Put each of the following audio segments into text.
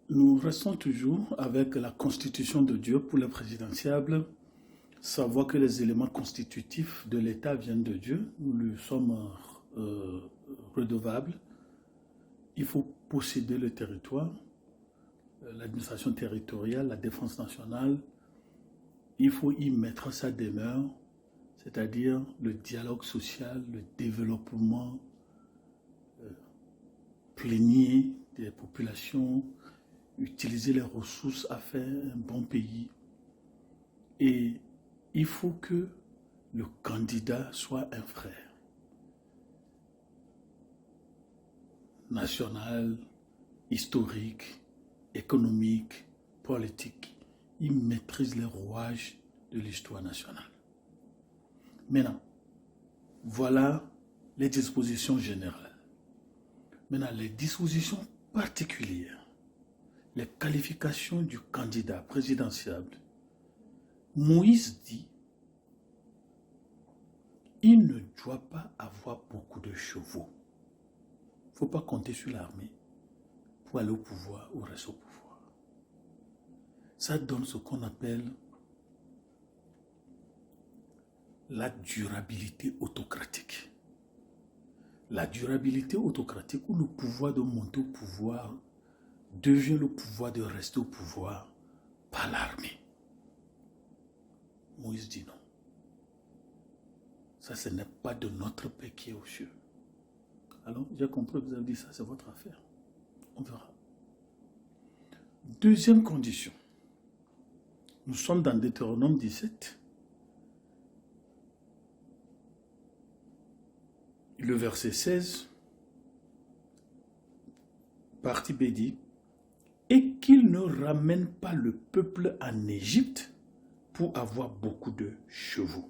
Nous restons toujours avec la constitution de Dieu pour le présidentiable, savoir que les éléments constitutifs de l'État viennent de Dieu, nous lui sommes euh, redevables. Il faut posséder le territoire, l'administration territoriale, la défense nationale, il faut y mettre sa demeure, c'est-à-dire le dialogue social, le développement plénier des populations, utiliser les ressources à faire un bon pays. Et il faut que le candidat soit un frère national, historique, économique, politique. Il maîtrise les rouages de l'histoire nationale. Maintenant, voilà les dispositions générales. Maintenant, les dispositions particulières, les qualifications du candidat présidentiable. Moïse dit, il ne doit pas avoir beaucoup de chevaux. Il ne faut pas compter sur l'armée pour aller au pouvoir ou rester au pouvoir. Ça donne ce qu'on appelle la durabilité autocratique. La durabilité autocratique où le pouvoir de monter au pouvoir devient le pouvoir de rester au pouvoir par l'armée. Moïse dit non. Ça, ce n'est pas de notre paix qui est aux cieux. Alors, j'ai compris que vous avez dit ça, c'est votre affaire. On verra. Deuxième condition. Nous sommes dans Deutéronome 17. Le verset 16, partie B dit, et qu'il ne ramène pas le peuple en Égypte pour avoir beaucoup de chevaux.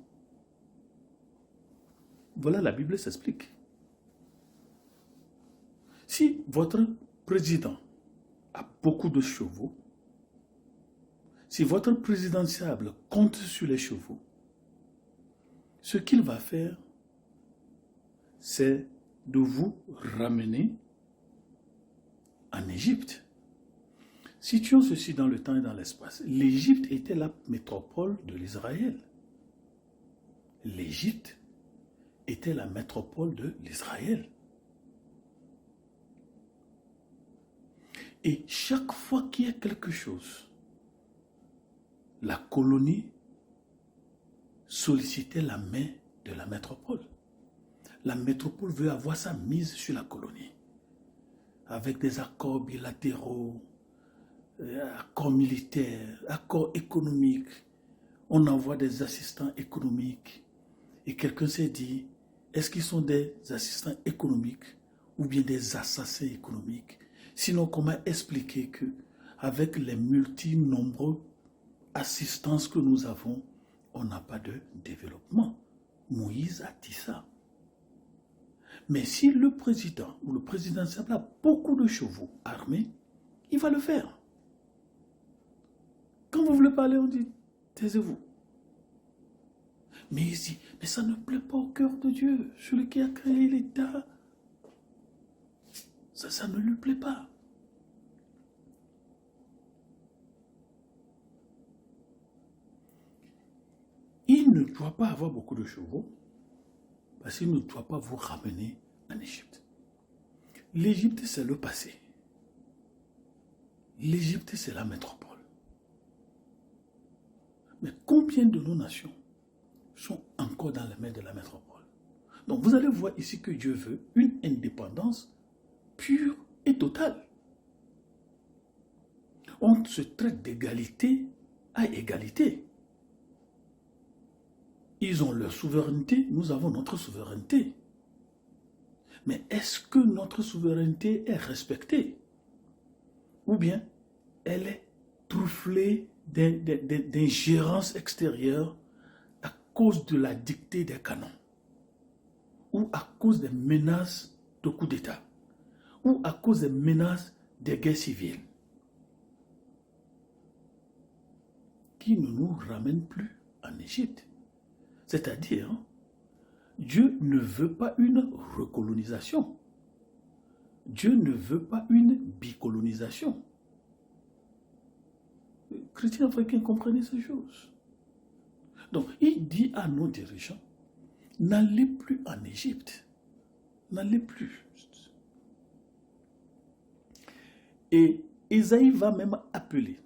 Voilà, la Bible s'explique. Si votre président a beaucoup de chevaux, si votre présidentiable compte sur les chevaux, ce qu'il va faire, c'est de vous ramener en Égypte. Situons ceci dans le temps et dans l'espace. L'Égypte était la métropole de l'Israël. L'Égypte était la métropole de l'Israël. Et chaque fois qu'il y a quelque chose, la colonie sollicitait la main de la métropole. La métropole veut avoir sa mise sur la colonie, avec des accords bilatéraux, accords militaires, accords économiques. On envoie des assistants économiques. Et quelqu'un s'est dit, est-ce qu'ils sont des assistants économiques ou bien des assassins économiques? Sinon, comment expliquer que, avec les nombreux assistances que nous avons, on n'a pas de développement? Moïse a dit ça. Mais si le président ou le présidentiable a beaucoup de chevaux armés, il va le faire. Quand vous voulez parler, on dit, taisez-vous. Mais ici, mais ça ne plaît pas au cœur de Dieu, celui qui a créé l'État. Ça ne lui plaît pas. Il ne doit pas avoir beaucoup de chevaux, parce qu'il ne doit pas vous ramener en Égypte. L'Égypte, c'est le passé. L'Égypte, c'est la métropole. Mais combien de nos nations sont encore dans les mains de la métropole? Donc vous allez voir ici que Dieu veut une indépendance pure et totale. On se traite d'égalité à égalité. Ils ont leur souveraineté, nous avons notre souveraineté. Mais est-ce que notre souveraineté est respectée? Ou bien elle est trufflée d'ingérence extérieure à cause de la dictée des canons, ou à cause des menaces de coup d'État, ou à cause des menaces des guerres civiles, qui ne nous ramènent plus en Égypte. C'est-à-dire, Dieu ne veut pas une recolonisation. Dieu ne veut pas une bicolonisation. chrétiens africains comprenaient ces choses. Donc, il dit à nos dirigeants, n'allez plus en Égypte. N'allez plus. Et Ésaïe va même appeler.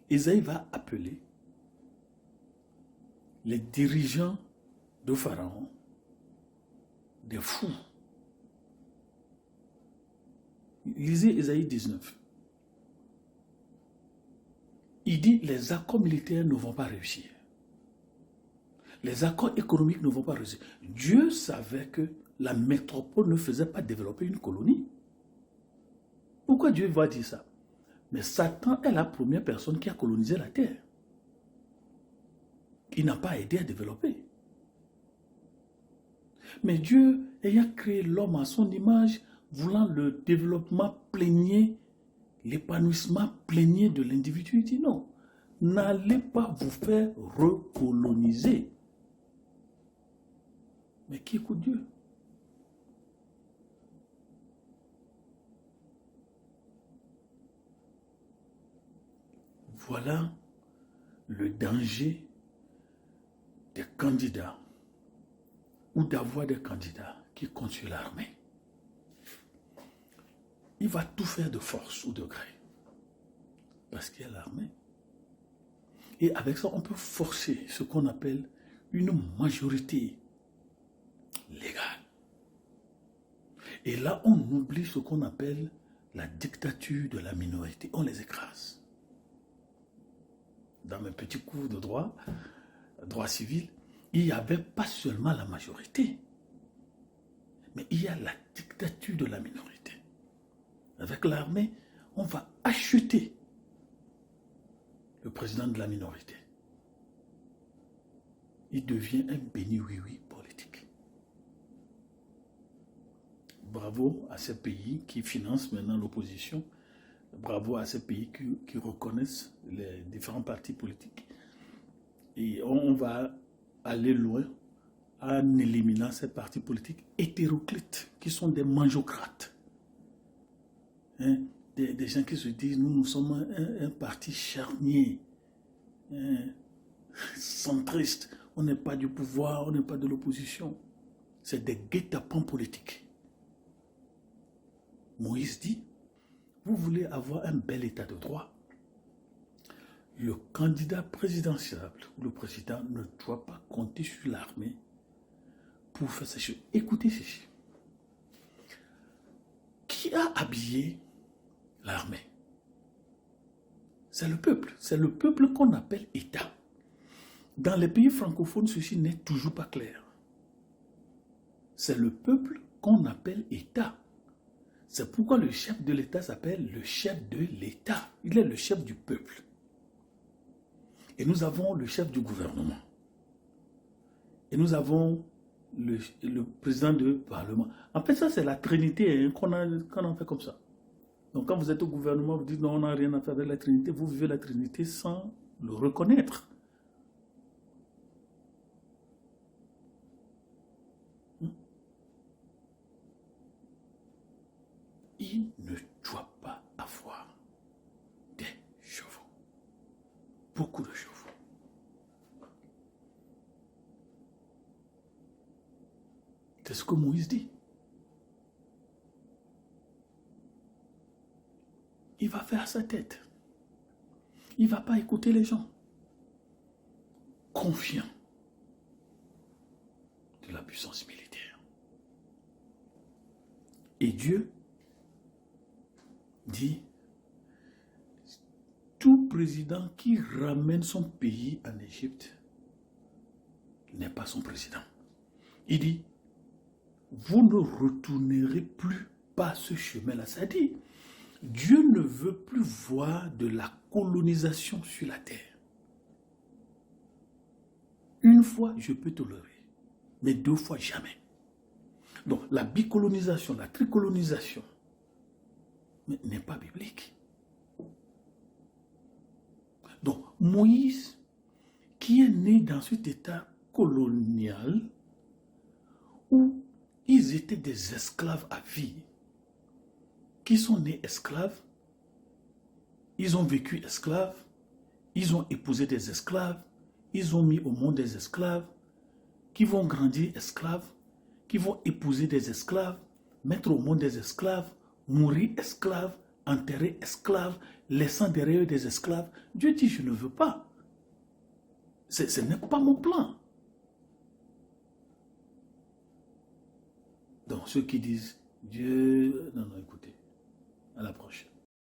Ésaïe va appeler les dirigeants de Pharaon des fous. Lisez Ésaïe 19. Il dit, les accords militaires ne vont pas réussir. Les accords économiques ne vont pas réussir. Dieu savait que la métropole ne faisait pas développer une colonie. Pourquoi Dieu va dire ça? Mais Satan est la première personne qui a colonisé la terre. Il n'a pas aidé à développer. Mais Dieu, ayant créé l'homme à son image, voulant le développement plénier, l'épanouissement plénier de l'individu, il dit non, n'allez pas vous faire recoloniser. Mais qui écoute Dieu? Voilà le danger des candidats ou d'avoir des candidats qui comptent sur l'armée. Il va tout faire de force ou de gré parce qu'il y a l'armée. Et avec ça, on peut forcer ce qu'on appelle une majorité légale. Et là, on oublie ce qu'on appelle la dictature de la minorité. On les écrase. Dans mes petits cours de droit civil, il n'y avait pas seulement la majorité, mais il y a la dictature de la minorité. Avec l'armée, on va acheter le président de la minorité. Il devient un béni-oui-oui politique. Bravo à ces pays qui financent maintenant l'opposition. Bravo à ces pays qui reconnaissent les différents partis politiques. Et on va aller loin en éliminant ces partis politiques hétéroclites qui sont des mangiocrates. Hein? Des gens qui se disent, nous sommes un parti charnier, centriste, on n'est pas du pouvoir, on n'est pas de l'opposition. C'est des guet-apens politiques. Moïse dit, vous voulez avoir un bel état de droit, le candidat présidentiel ou le président ne doit pas compter sur l'armée pour faire ces choses. Écoutez ceci. Qui a habillé l'armée? C'est le peuple. C'est le peuple qu'on appelle État. Dans les pays francophones, ceci n'est toujours pas clair. C'est le peuple qu'on appelle État. C'est pourquoi le chef de l'État s'appelle le chef de l'État. Il est le chef du peuple. Et nous avons le chef du gouvernement. Et nous avons le président du Parlement. En fait, ça, c'est la Trinité hein, qu'on en fait comme ça. Donc, quand vous êtes au gouvernement, vous dites non, on n'a rien à faire avec la Trinité. Vous vivez la Trinité sans le reconnaître. Il ne doit pas avoir des chevaux. Beaucoup de chevaux. C'est ce que Moïse dit. Il va faire sa tête. Il ne va pas écouter les gens. Confiant de la puissance militaire. Et Dieu dit, tout président qui ramène son pays en Égypte n'est pas son président. Il dit, vous ne retournerez plus par ce chemin-là. C'est-à-dire, Dieu ne veut plus voir de la colonisation sur la terre. Une fois, je peux tolérer, mais deux fois, jamais. Donc, la bicolonisation, la tricolonisation n'est pas biblique. Donc, Moïse, qui est né dans cet état colonial où ils étaient des esclaves à vie, qui sont nés esclaves, Ils ont vécu esclaves, ils ont épousé des esclaves, ils ont mis au monde des esclaves, qui vont grandir esclaves, qui vont épouser des esclaves, mettre au monde des esclaves, mourir esclaves, enterrer esclaves, laissant derrière eux des esclaves. Dieu dit, je ne veux pas. Ce n'est pas mon plan. Donc ceux qui disent, Dieu... Non, écoutez, à la prochaine.